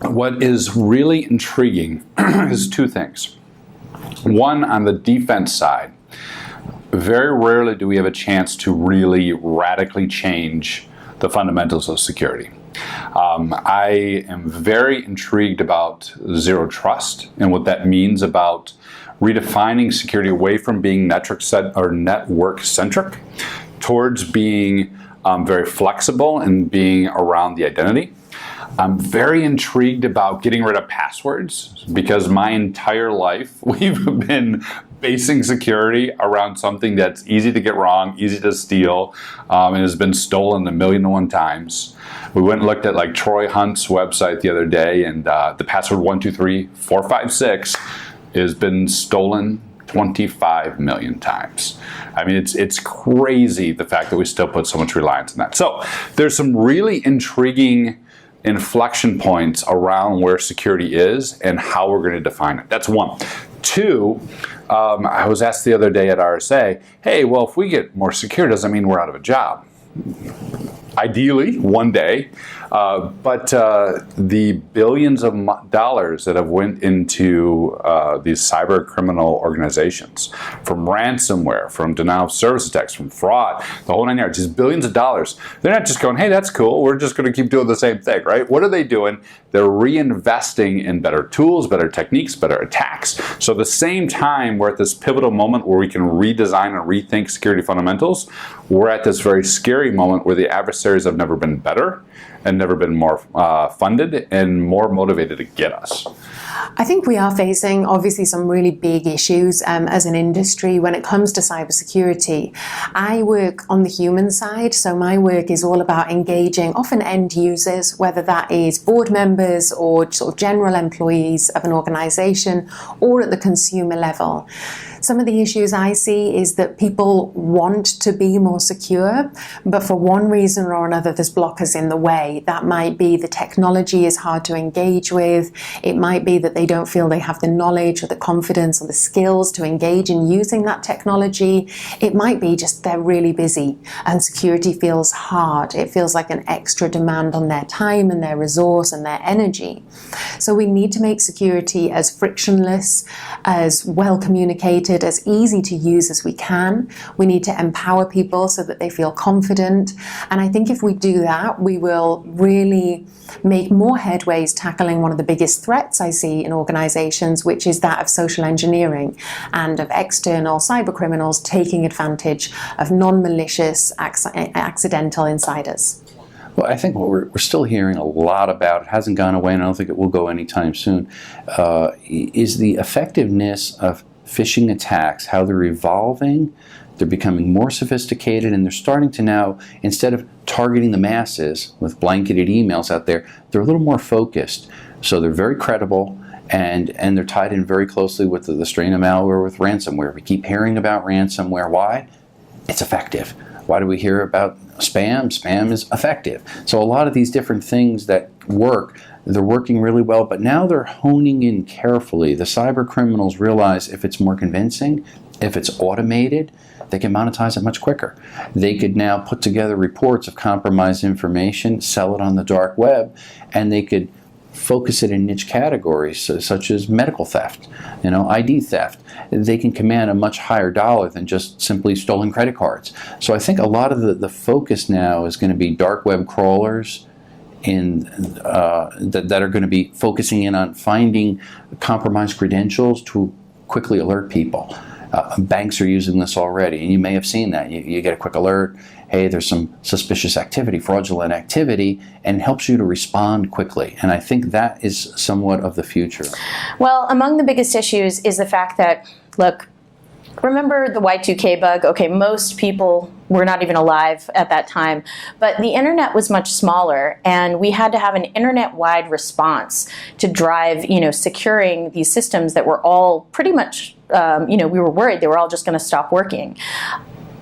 What is really intriguing is two things. One, on the defense side, very rarely do we have a chance to really radically change the fundamentals of security. I am very intrigued about zero trust and what that means about redefining security away from being network centric towards being very flexible and being around the identity. I'm very intrigued about getting rid of passwords because my entire life we've been basing security around something that's easy to get wrong, easy to steal, and has been stolen 1,000,001 times. We went and looked at like Troy Hunt's website the other day, and the password 123456 has been stolen 25 million times. I mean, it's crazy the fact that we still put so much reliance on that. So there's some really intriguing inflection points around where security is and how we're going to define it. That's one. Two, I was asked the other day at RSA, hey, well, if we get more secure, does that mean we're out of a job? Ideally, one day, but the billions of dollars that have went into these cyber criminal organizations, from ransomware, from denial of service attacks, from fraud, the whole nine yards, these billions of dollars, they're not just going, hey, that's cool, we're just going to keep doing the same thing, right? What are they doing? They're reinvesting in better tools, better techniques, better attacks. So at the same time, we're at this pivotal moment where we can redesign and rethink security fundamentals. We're at this very scary moment where the adversaries have never been better and never been more funded and more motivated to get us. I think we are facing obviously some really big issues as an industry when it comes to cybersecurity. I work on the human side, so my work is all about engaging often end users, whether that is board members or sort of general employees of an organization or at the consumer level. Some of the issues I see is that people want to be more secure, but for one reason or another, there's blockers in the way. That might be the technology is hard to engage with. It might be that they don't feel they have the knowledge or the confidence or the skills to engage in using that technology. It might be just they're really busy and security feels hard. It feels like an extra demand on their time and their resource and their energy. So we need to make security as frictionless, as well communicated, as easy to use as we can. We need to empower people so that they feel confident. And I think if we do that, we will really make more headways tackling one of the biggest threats I see in organizations, which is that of social engineering and of external cyber criminals taking advantage of non-malicious accidental insiders. Well, I think what we're still hearing a lot about, it hasn't gone away and I don't think it will go anytime soon, is the effectiveness of phishing attacks, how they're evolving, they're becoming more sophisticated, and they're starting to now, instead of targeting the masses with blanketed emails out there, they're a little more focused. So they're very credible, and they're tied in very closely with the strain of malware with ransomware. We keep hearing about ransomware. Why? It's effective. Why do we hear about spam? Spam is effective. So a lot of these different things that work, they're working really well, but now they're honing in carefully. The cyber criminals realize if it's more convincing, if it's automated, they can monetize it much quicker. They could now put together reports of compromised information, sell it on the dark web, and they could focus it in niche categories such as medical theft, ID theft. They can command a much higher dollar than just simply stolen credit cards. So I think a lot of the focus now is going to be dark web crawlers that are going to be focusing in on finding compromised credentials to quickly alert people. Banks are using this already, and you may have seen that. You get a quick alert, hey, there's some suspicious activity, fraudulent activity, and helps you to respond quickly. And I think that is somewhat of the future. Well, among the biggest issues is the fact that, look, remember the Y2K bug? Okay, most people were not even alive at that time, but the internet was much smaller, and we had to have an internet-wide response to drive, securing these systems that were all pretty much, we were worried they were all just going to stop working.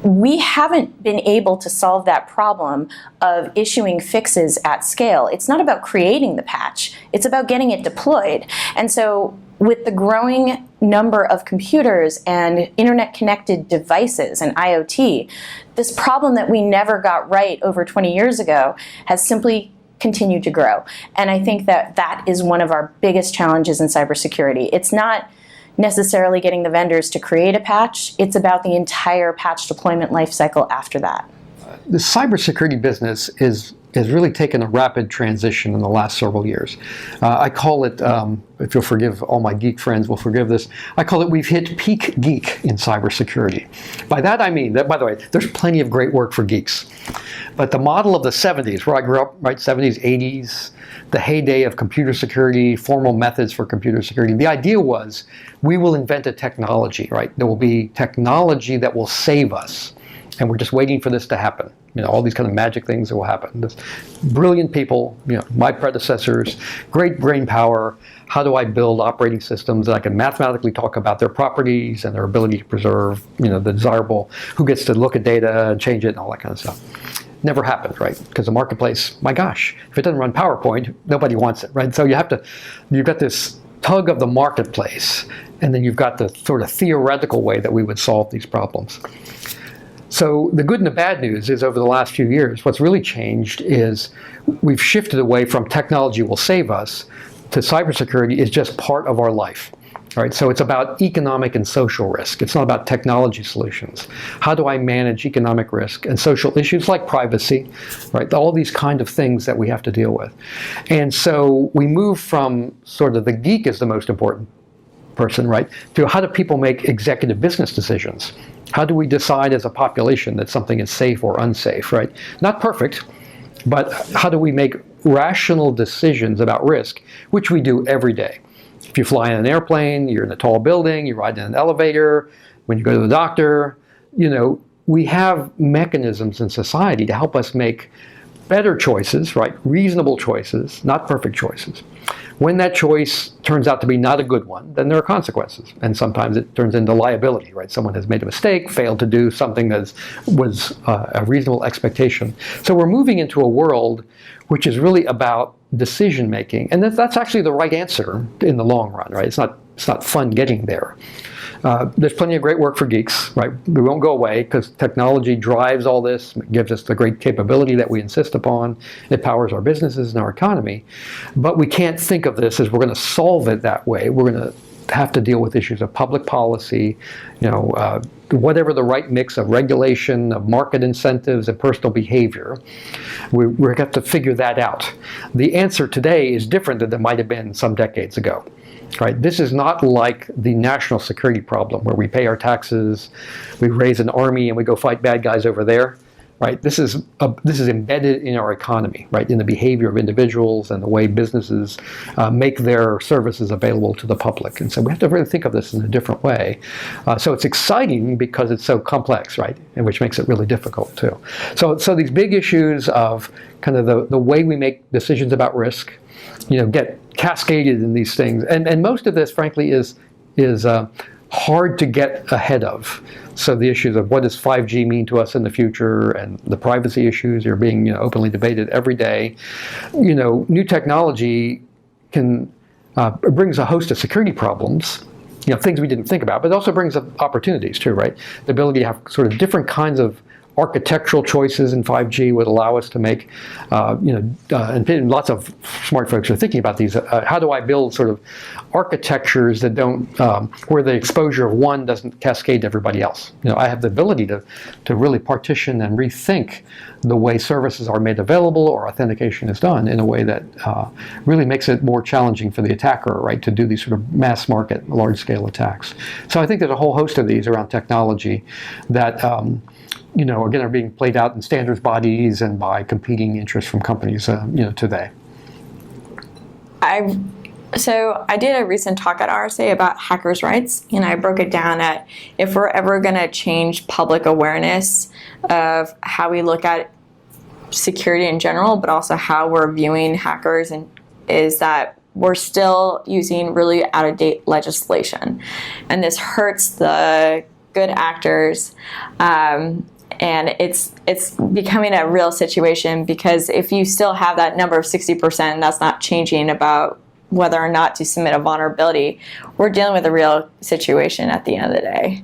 We haven't been able to solve that problem of issuing fixes at scale. It's not about creating the patch, it's about getting it deployed. And so with the growing number of computers and internet-connected devices and IoT, this problem that we never got right over 20 years ago has simply continue to grow. And I think that that is one of our biggest challenges in cybersecurity. It's not necessarily getting the vendors to create a patch, it's about the entire patch deployment lifecycle after that. The cybersecurity business has really taken a rapid transition in the last several years. I call it, if you'll forgive, all my geek friends will forgive this, I call it we've hit peak geek in cybersecurity. By that I mean that, by the way, there's plenty of great work for geeks. But the model of the 70s, where I grew up, right, 70s, 80s, the heyday of computer security, formal methods for computer security, the idea was we will invent a technology, right? There will be technology that will save us. And we're just waiting for this to happen. All these kind of magic things that will happen. This brilliant people, my predecessors, great brain power. How do I build operating systems that I can mathematically talk about their properties and their ability to preserve, the desirable, who gets to look at data and change it and all that kind of stuff. Never happened, right? Because the marketplace, my gosh, if it doesn't run PowerPoint, nobody wants it, right? So you've got this tug of the marketplace, and then you've got the sort of theoretical way that we would solve these problems. So the good and the bad news is over the last few years, what's really changed is we've shifted away from technology will save us to cybersecurity is just part of our life. Right? So it's about economic and social risk. It's not about technology solutions. How do I manage economic risk and social issues like privacy, right? All these kind of things that we have to deal with. And so we move from sort of the geek is the most important person, right, to how do people make executive business decisions? How do we decide as a population that something is safe or unsafe, right? Not perfect, but how do we make rational decisions about risk, which we do every day. If you fly in an airplane, you're in a tall building, you ride in an elevator, when you go to the doctor, we have mechanisms in society to help us make better choices, right? Reasonable choices, not perfect choices. When that choice turns out to be not a good one, then there are consequences. And sometimes it turns into liability, right? Someone has made a mistake, failed to do something that was a reasonable expectation. So we're moving into a world which is really about decision making. And that's actually the right answer in the long run, right? It's not fun getting there. There's plenty of great work for geeks, right? We won't go away because technology drives all this, it gives us the great capability that we insist upon. It powers our businesses and our economy. But we can't think of this as we're going to solve it that way. We're going to have to deal with issues of public policy, whatever the right mix of regulation, of market incentives, and personal behavior. We're going to have to figure that out. The answer today is different than it might have been some decades ago. Right? This is not like the national security problem where we pay our taxes, we raise an army, and we go fight bad guys over there. Right? This is embedded in our economy, right? In the behavior of individuals and the way businesses make their services available to the public. And so we have to really think of this in a different way. So it's exciting because it's so complex, right? And which makes it really difficult too. So these big issues of kind of the way we make decisions about risk, get cascaded in these things. And most of this, frankly, is hard to get ahead of. So the issues of what does 5G mean to us in the future and the privacy issues are being openly debated every day. New technology brings a host of security problems, things we didn't think about, but it also brings up opportunities too, right? The ability to have sort of different kinds of architectural choices in 5G would allow us to make, and lots of smart folks are thinking about these. How do I build sort of architectures that don't, where the exposure of one doesn't cascade to everybody else? I have the ability to really partition and rethink the way services are made available or authentication is done in a way that really makes it more challenging for the attacker, right, to do these sort of mass market, large scale attacks. So I think there's a whole host of these around technology that again, are being played out in standards bodies and by competing interests from companies, today. So I did a recent talk at RSA about hackers' rights, and I broke it down at if we're ever going to change public awareness of how we look at security in general, but also how we're viewing hackers, and is that we're still using really out-of-date legislation. And this hurts the good actors. And it's becoming a real situation because if you still have that number of 60%, that's not changing about whether or not to submit a vulnerability, we're dealing with a real situation at the end of the day.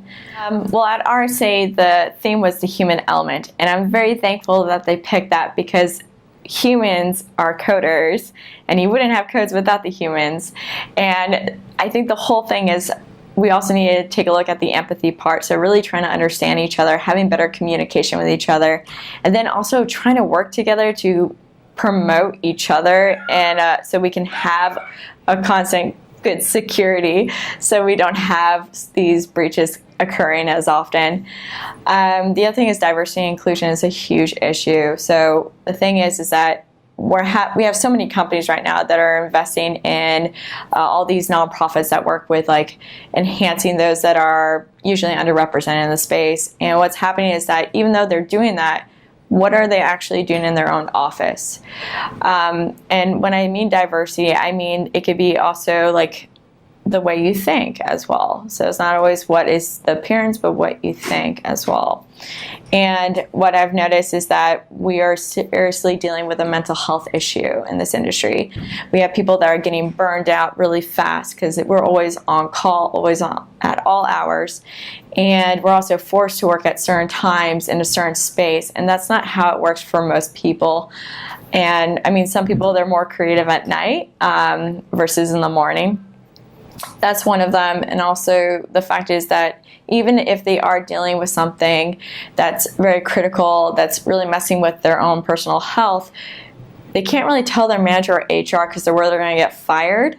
Well, at RSA, the theme was the human element, and I'm very thankful that they picked that because humans are coders, and you wouldn't have codes without the humans. And I think the whole thing is we also need to take a look at the empathy part. So really trying to understand each other, having better communication with each other, and then also trying to work together to promote each other, and so we can have a constant good security, so we don't have these breaches occurring as often. The other thing is diversity and inclusion is a huge issue. So the thing is that we have so many companies right now that are investing in all these nonprofits that work with like enhancing those that are usually underrepresented in the space. And what's happening is that even though they're doing that, what are they actually doing in their own office? And when I mean diversity, I mean it could be also like the way you think as well. So it's not always what is the appearance, but what you think as well. And what I've noticed is that we are seriously dealing with a mental health issue in this industry. We have people that are getting burned out really fast because we're always on call, always on at all hours. And we're also forced to work at certain times in a certain space. And that's not how it works for most people. And I mean, some people, they're more creative at night versus in the morning. That's one of them. And also the fact is that even if they are dealing with something that's very critical, that's really messing with their own personal health, they can't really tell their manager or HR because they're worried they're going to get fired.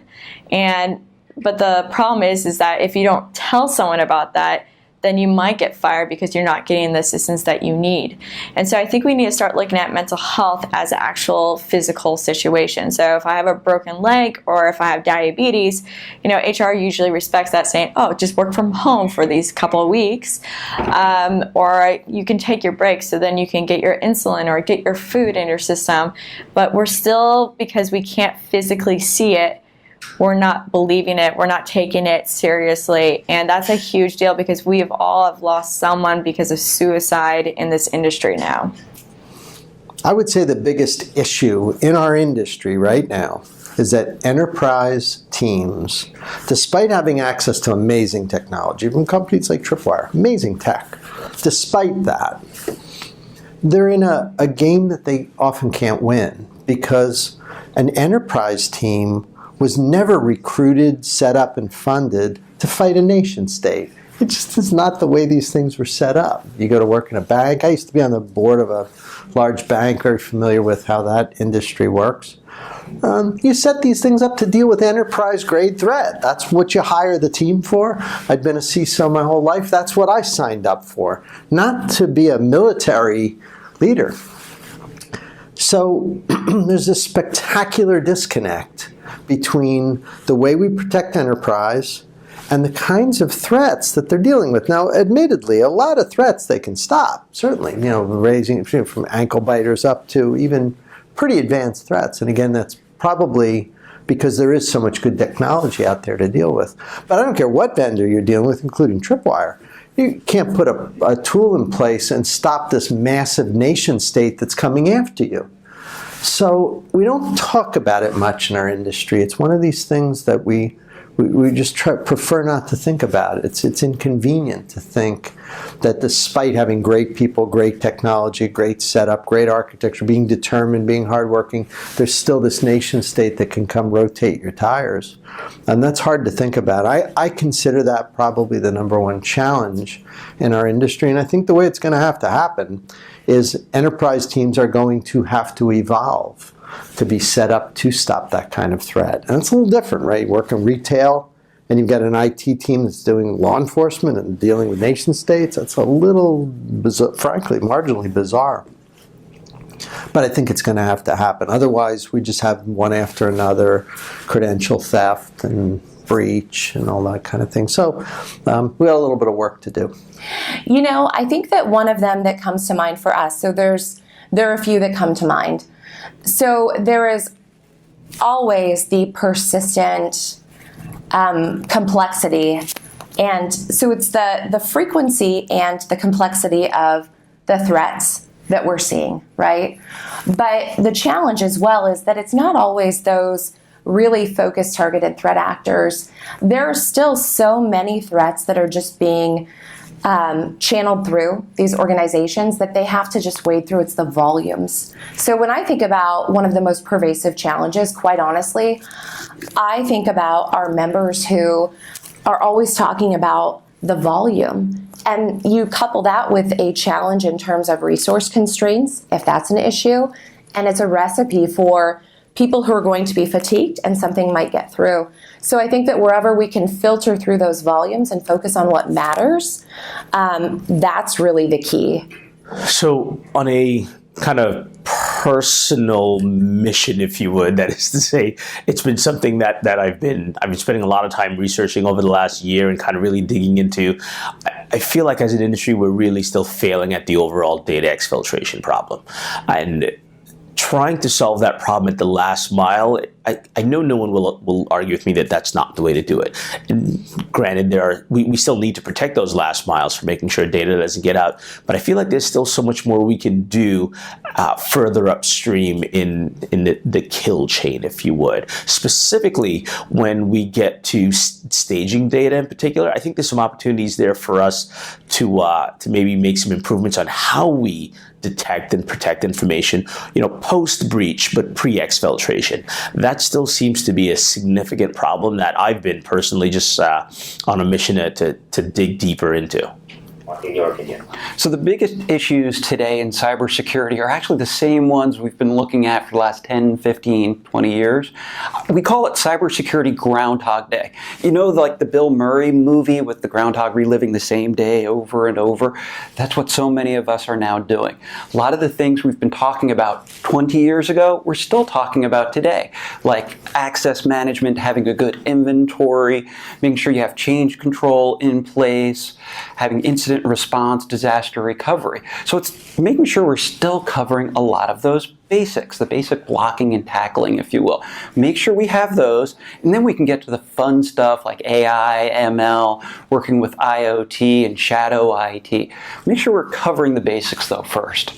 But the problem is that if you don't tell someone about that, then you might get fired because you're not getting the assistance that you need. And so I think we need to start looking at mental health as an actual physical situation. So if I have a broken leg or if I have diabetes, HR usually respects that, saying, oh, just work from home for these couple of weeks. Or you can take your break so then you can get your insulin or get your food in your system. But we're still, because we can't physically see it, we're not believing it, we're not taking it seriously. And that's a huge deal because we have all lost someone because of suicide in this industry now. I would say the biggest issue in our industry right now is that enterprise teams, despite having access to amazing technology from companies like Tripwire, amazing tech, despite that, they're in a game that they often can't win because an enterprise team was never recruited, set up, and funded to fight a nation state. It just is not the way these things were set up. You go to work in a bank. I used to be on the board of a large bank, very familiar with how that industry works. You set these things up to deal with enterprise-grade threat. That's what you hire the team for. I'd been a CISO my whole life. That's what I signed up for, not to be a military leader. So there's a spectacular disconnect between the way we protect enterprise and the kinds of threats that they're dealing with. Now, admittedly, a lot of threats they can stop, certainly, ranging from ankle biters up to even pretty advanced threats. And again, that's probably because there is so much good technology out there to deal with. But I don't care what vendor you're dealing with, including Tripwire. You can't put a tool in place and stop this massive nation state that's coming after you. So we don't talk about it much in our industry. It's one of these things that we just prefer not to think about. It's inconvenient to think that despite having great people, great technology, great setup, great architecture, being determined, being hardworking, there's still this nation state that can come rotate your tires. And that's hard to think about. I consider that probably the number one challenge in our industry. And I think the way it's going to happen is enterprise teams are going to have to evolve to be set up to stop that kind of threat. And it's a little different, right? You work in retail, and you've got an IT team that's doing law enforcement and dealing with nation states. That's a little, bizarre, frankly, marginally bizarre. But I think it's going to have to happen. Otherwise, we just have one after another, credential theft and breach and all that kind of thing. So we got a little bit of work to do. I think that one of them that comes to mind for us, so there are a few that come to mind. So there is always the persistent complexity. And so it's the frequency and the complexity of the threats that we're seeing, right? But the challenge as well is that it's not always those really focused, targeted threat actors. There are still so many threats that are just being channeled through these organizations that they have to just wade through. It's the volumes. So when I think about one of the most pervasive challenges, quite honestly, I think about our members who are always talking about the volume. And you couple that with a challenge in terms of resource constraints, if that's an issue, and it's a recipe for people who are going to be fatigued and something might get through. So I think that wherever we can filter through those volumes and focus on what matters, that's really the key. So on a kind of personal mission, if you would, that is to say, it's been something that I've been spending a lot of time researching over the last year and kind of really digging into. I feel like as an industry, we're really still failing at the overall data exfiltration problem. And trying to solve that problem at the last mile, I know no one will argue with me that that's not the way to do it. And granted, we still need to protect those last miles for making sure data doesn't get out. But I feel like there's still so much more we can do further upstream in the kill chain, if you would. Specifically, when we get to staging data in particular, I think there's some opportunities there for us to maybe make some improvements on how we detect and protect information, post breach, but pre exfiltration. That still seems to be a significant problem that I've been personally just on a mission to dig deeper into. In your opinion? So the biggest issues today in cybersecurity are actually the same ones we've been looking at for the last 10, 15, 20 years. We call it cybersecurity Groundhog Day. Like the Bill Murray movie with the groundhog reliving the same day over and over. That's what so many of us are now doing. A lot of the things we've been talking about 20 years ago, we're still talking about today. Like access management, having a good inventory, making sure you have change control in place, having incident response, disaster recovery. So it's making sure we're still covering a lot of those basics, the basic blocking and tackling, if you will. Make sure we have those, and then we can get to the fun stuff like AI, ML, working with IoT and shadow IT. Make sure we're covering the basics though first.